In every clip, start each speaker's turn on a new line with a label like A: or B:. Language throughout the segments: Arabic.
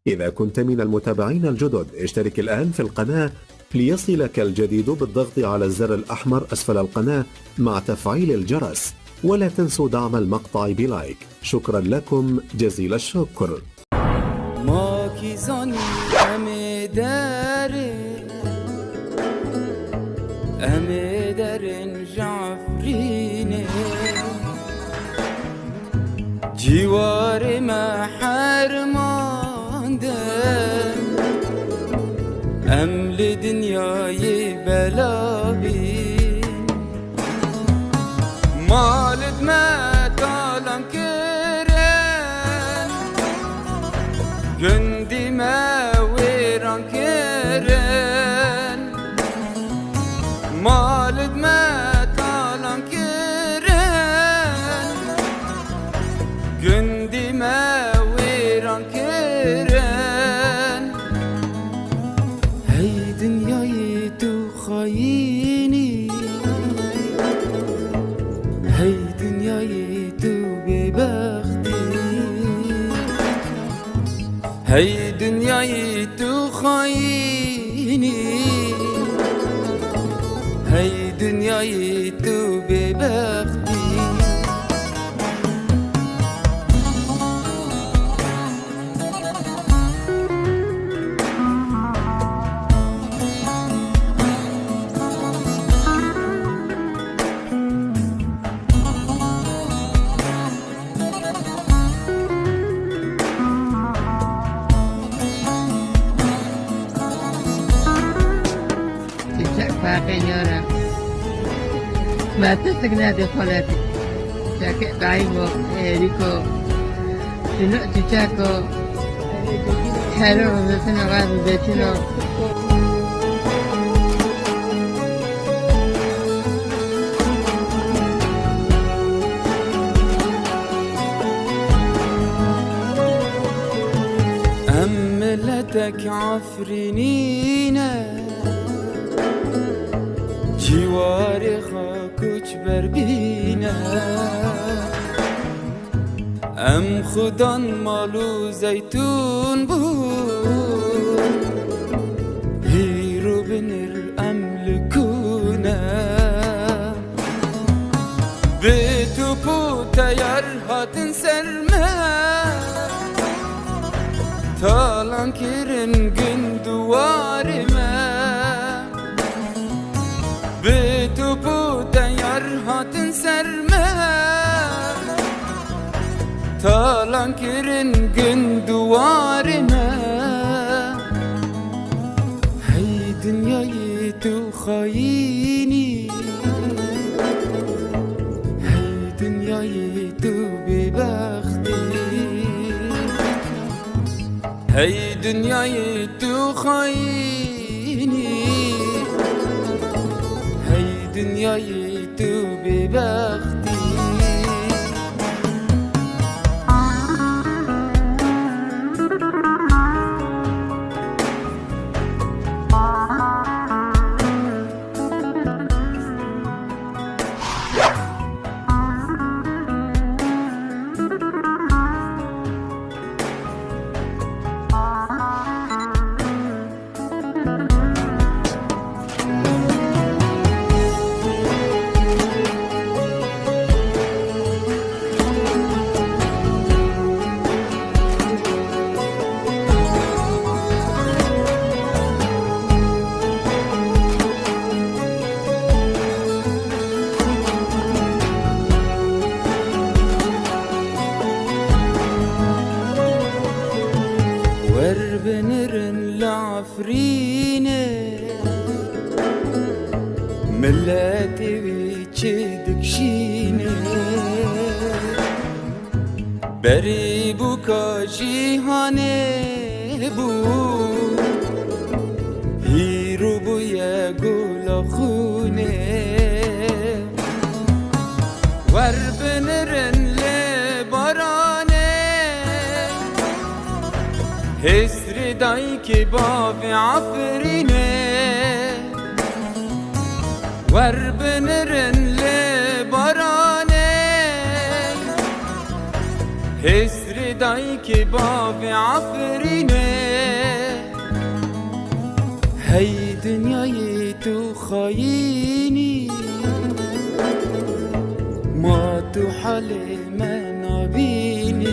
A: إذا كنت من المتابعين الجدد اشترك الآن في القناة ليصلك الجديد بالضغط على الزر الأحمر أسفل القناة مع تفعيل الجرس، ولا تنسوا دعم المقطع بلايك. شكرا لكم جزيل الشكر.
B: جوار ما حرماندم ام لدنیای بلا بین مالد ما طالم کرن گندی ما ویران کرن مالد ما طالم کرن گندی ما ویران کرن هی دنیای تو خاینی هی دنیای تو ببختی هی دنیای تو خاینی هی دنیای تو ببختی
C: فاقينيورا ما تسقنا دي خالتي شاكي دايمو ريكو شنو تشاكو حلو مثلا غاد بيتنا
B: أملتك عفرينينا جواری خاکوچ بر بینه ام خودان مالو زیتون بود هیرو بنر املکونه به تو پو تیار هاتن سرمه تالان کرن گندواری به تو بوده یار هاتن سرمه تالان کرن گندوارمه هی دنیای تو خاینی هی دنیای تو ببختی هی دنیای تو خاینی dünyayı tu bebekti بنرن لعفرينه ملاتي بيتشدك شينه بري بوكا جيهانه بو هيرو بويا قولا خونه ور بنرن لبارانه هسر دای که باب عفرینه ور بنرن لبارانه هسر دای که باب عفرینه هی دنیای تو خاینی ما تو حال من نبینی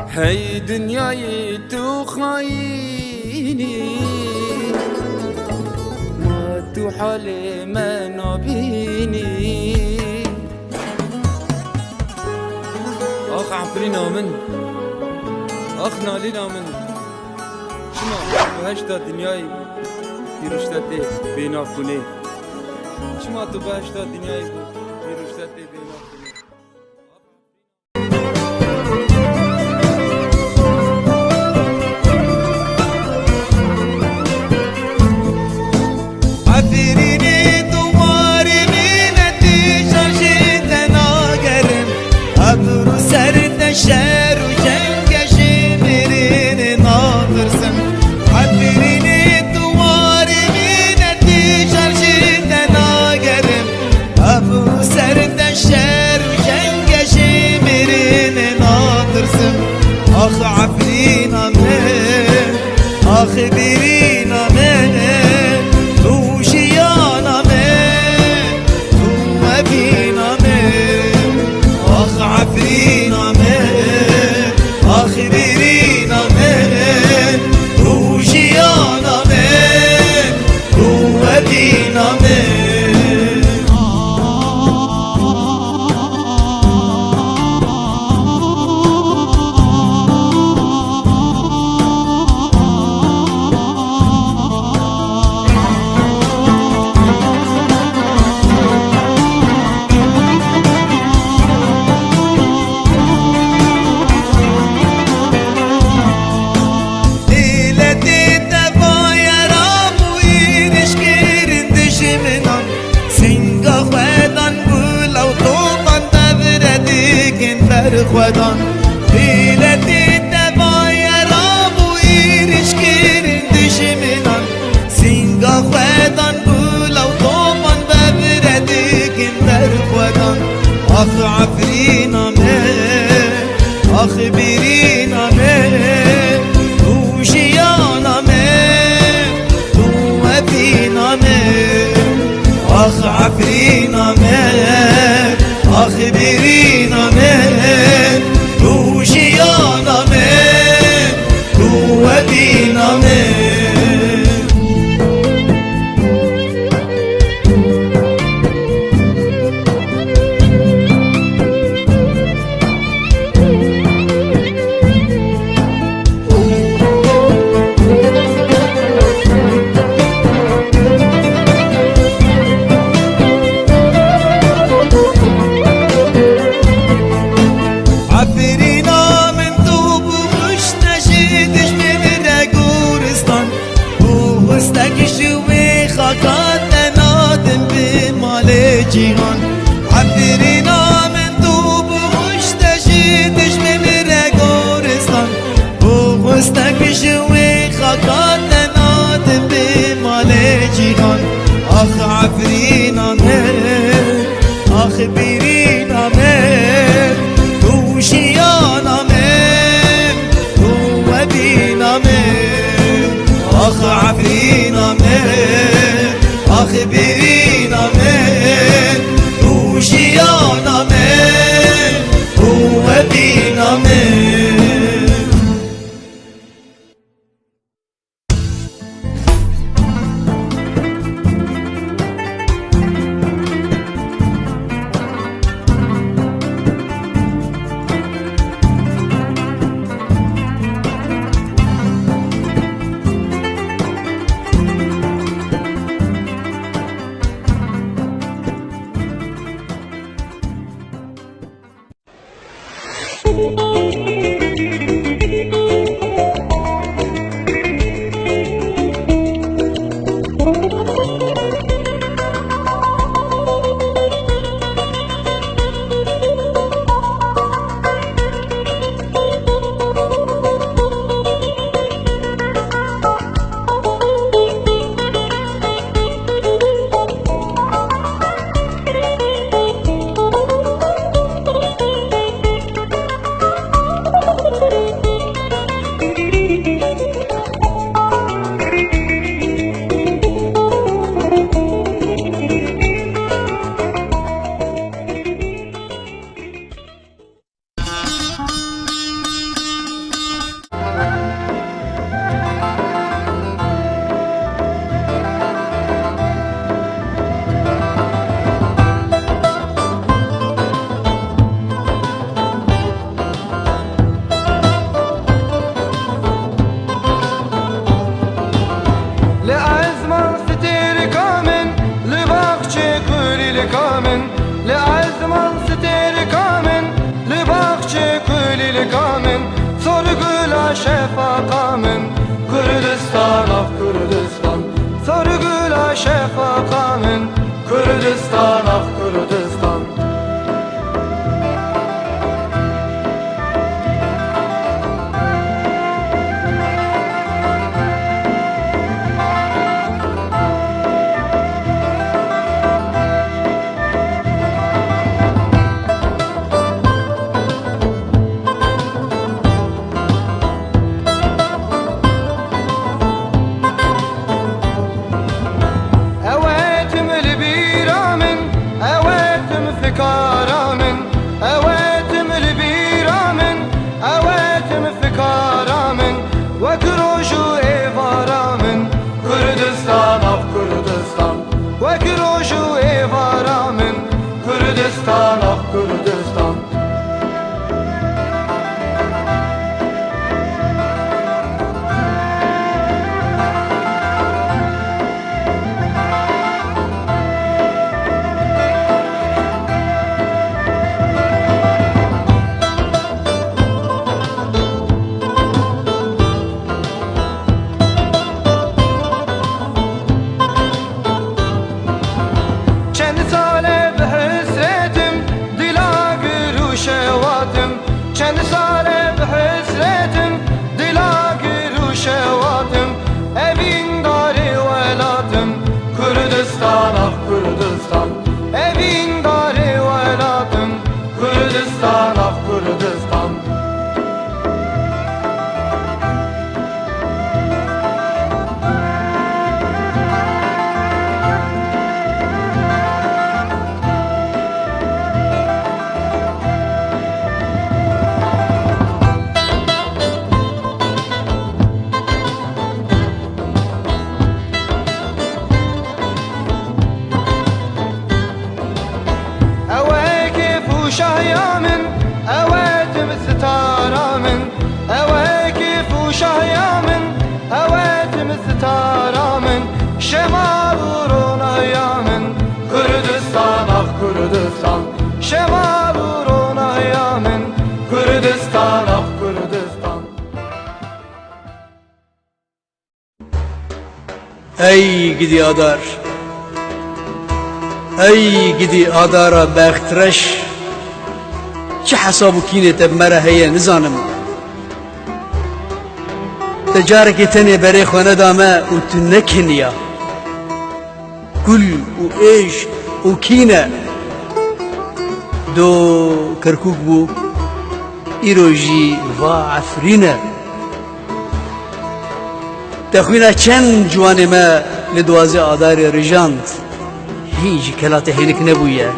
B: هی دنیای تو خاینی ما تو حال من نبینی آخ عفرینا من آخ نالینا من شما بهشتا دنیای پیروشتت بینافونه شما تو بهشتا دنیای پیروشتت بینافونه
D: عفرینی دواری مینتی شاشید ناگرم ابرو سرد شهر و جنگشی میرین نادرسم عفرینی دواری مینتی شاشید ناگرم ابرو سرد شهر و جنگشی میرین نادرسم آخ عفرینا من آخ بیرینا من خودان بیلتی دبای راب و ایرش گیرین دشمنان سینگا خودان بولا و تومان ببردگین در خودان آخ عفرینا من آخ بیرینا من روشیانا من تو ابینا من آخ عفرینا من آخ بیرینا من روشیانا من تو ابینا من جیهان عفرینا من تو بغشتشیدش میمیره گورستان بغستکشوی خاکات نادم به مال جیهان آخ عفرینا من آخ بیرینا من روشیانا من تو ابینا من آخ عفرینا من آخ بیرینا من روشیانا من تو ابینا من
E: Sarıgül şefaka min Kürdistan ah Kürdistan Sarıgül şefaka min Kürdistan ah Kürdistan Kürdistan ah Kürdistan Kürdistan ah Kürdistan Evin gari veladım Kürdistan ah Kürdistan شهيا من أواتم الستارة من أواكف وشهيا من أواتم الستارة من شمال رونايا من Kürdistan ah Kürdistan شمال رونايا من Kürdistan ah Kürdistan
F: Ey gidi Adar Ey gidi Adar'a bekhtreş چه حسابو کینه تب مره هیه نزانم تجاره که تنه بره خانه دامه و تو نکنیا گل و عشق و کینه دو کرکوک بو ایروژی و عفرینه تخوینه چند جوانه ما لدوازه آدار رجاند هیچ کلات هینک نبویه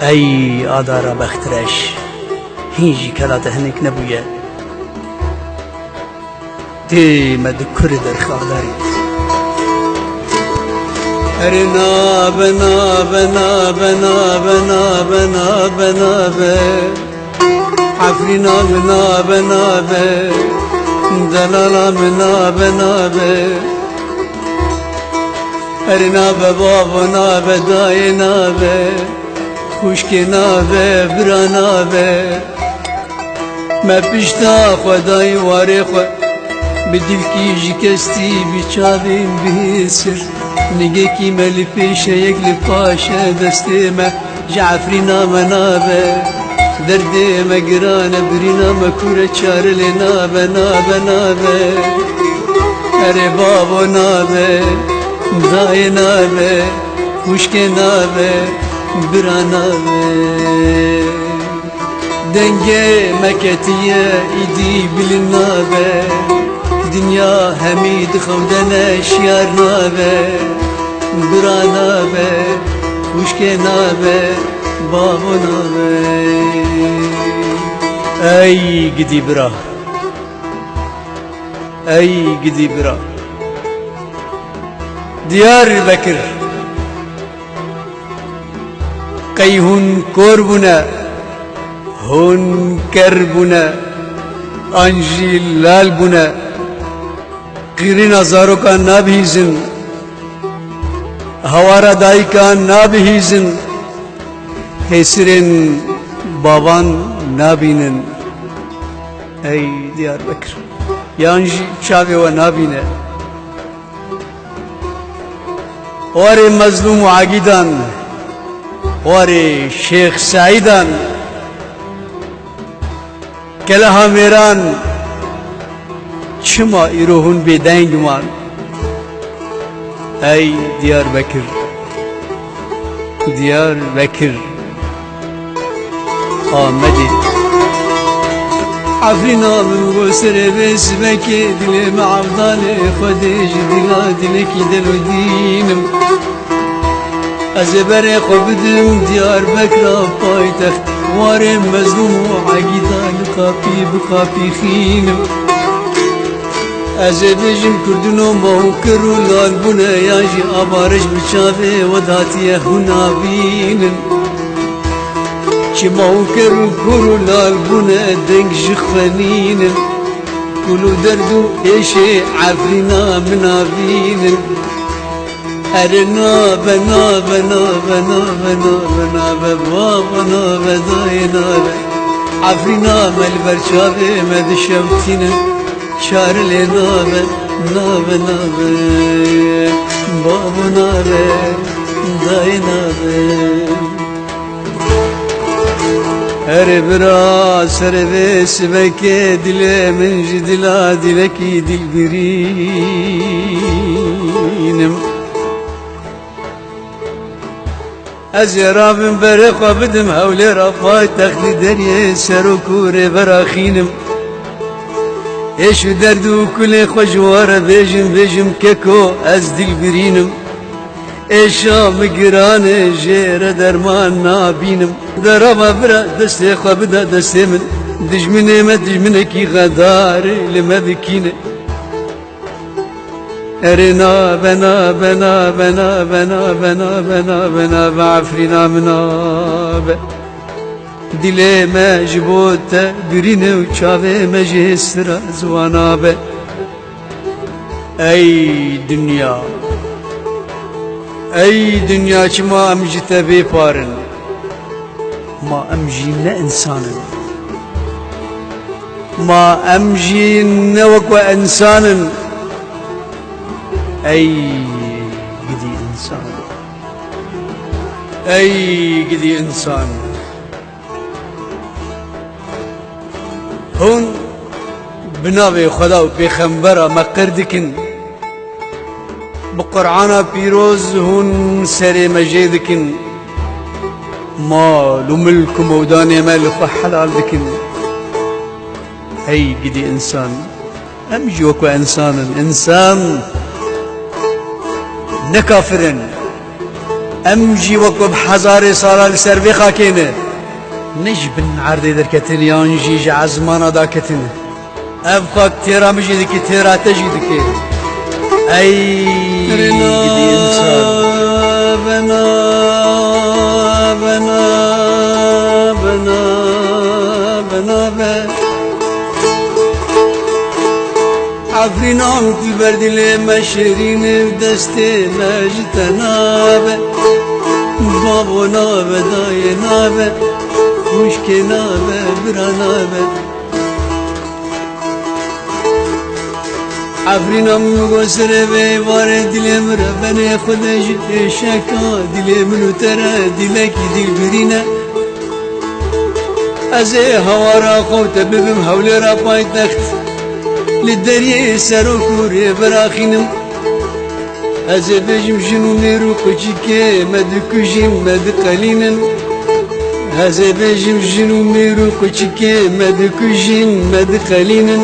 F: ای آدارا بخترش هیچ کلات هنک نبویه دی مد کرد خارداری اره ناب ناب ناب ناب ناب ناب ناب عفری ناب ناب ناب دلالام ناب ناب اره ناب باب ناب دای ناب خوشک نابه برا نابه ما پشتا خدای واره خود بدیو کی جکستی بیچابیم بیسر نگه کی ملی پیشه یک لپاشه دسته ما جعفری نام نابه درده ما گرانه برینا ما کوره چاره لی نابه نابه نابه اره بابو نابه دای نابه خوشک نابه برانابه دنگه مکتیه ایدی بلنابه دنیا همید خودنه شیار نابه برانابه خوشکه نابه بابو نابه ای گدی برا ای گدی برا دیار بکر قی هون کور بونه هون کر بونه آنجی لال بونه قیرین ازارو کا نابیزن هوارا دای کا نابیزن حسرین بابان نابینن ey Diyarbakır yanjı çavi ve nabine Wari mazlum ve agidan Wari Şeyh Saidan Kelaha Miran Çıma iruhun bedenguman Ey Diyarbakır Diyarbakır Ahmedi Afrinalı bu sere besmeke dilime avdale Khadej dila dileki delodinim Azebere khobdim Diyarbakır'a paytaxt Varem mezlum ve agidan Kapi bu kapi khinim Azebejim kurdunu mahukru lal bune Yaji abarış bıçave Vadatiye hunabinin Ki mahukru kuru lal bune Denk jıkhveninin Kulu derdu eşe Afrina minavinin Erna bena bena bena bena bena bena bena bena Afrina melber çave med şevtine Çarle nave nave nave Babu nave day nave Her bira serves beke dile menj dila dileki dilbirinim Ez yarabim bere qabidim hevle rafay Tekli derye serokure beraxinim Eşu derdu kule xoşvara bejim keko ez dilbirinim Eşamı girane jere derman nabinim Derama bira deste xabida destemin Dijmine ki gadari lime bikine Erina bena bena bena bena bena bena bena Ba'afrina minabe Dile mecbote birine uçave mecestra zwana be Ey dünya Ey dünya ki ma emci tebi parın Ma emci ne insanın Ma emci ne vakva insanın Ey gidi insan Ey gidi insan هون بناوي خدا و پیغمبر مقردکن بقرآن پیروز هون سر مجیدکن مال و ملک و مودان ملک و حلال دکن هی گدی انسان امجی وکو انسان نکافرن امجی وکو بحزار سالال سر بخاکینه نجبن عرضي دركتن يانجيج عزمانا داكتن ابقى تيرا مجيدك تيرا تجيدك اي
D: بنا بنا بنا بنا بنا بنا عفرنا مثل برد المشرين بدستي مجتنا بابنا بداينا Muşke nave biranave Afrinam gosre ve var dilim Rabbene khudej şaka dilim nutere dilek dilbirine Aze havara khot bibim havlera paytaxt Lideriye serokure beraxinim Aze bejim jinu neru kuchike medkujim medqalinin Heze bejim jinu miru kuchike medkujin medqalinin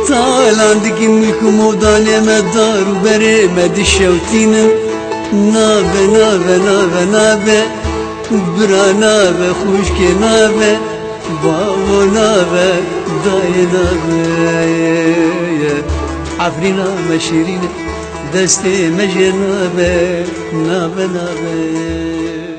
D: Talandikin milku modane medaru bere medşevtinin Nabe nabe nabe nabe Bira nabe khuşke nabe Bavo nabe daye nabe Afrina meşirine deste meje nabe Nabe nabe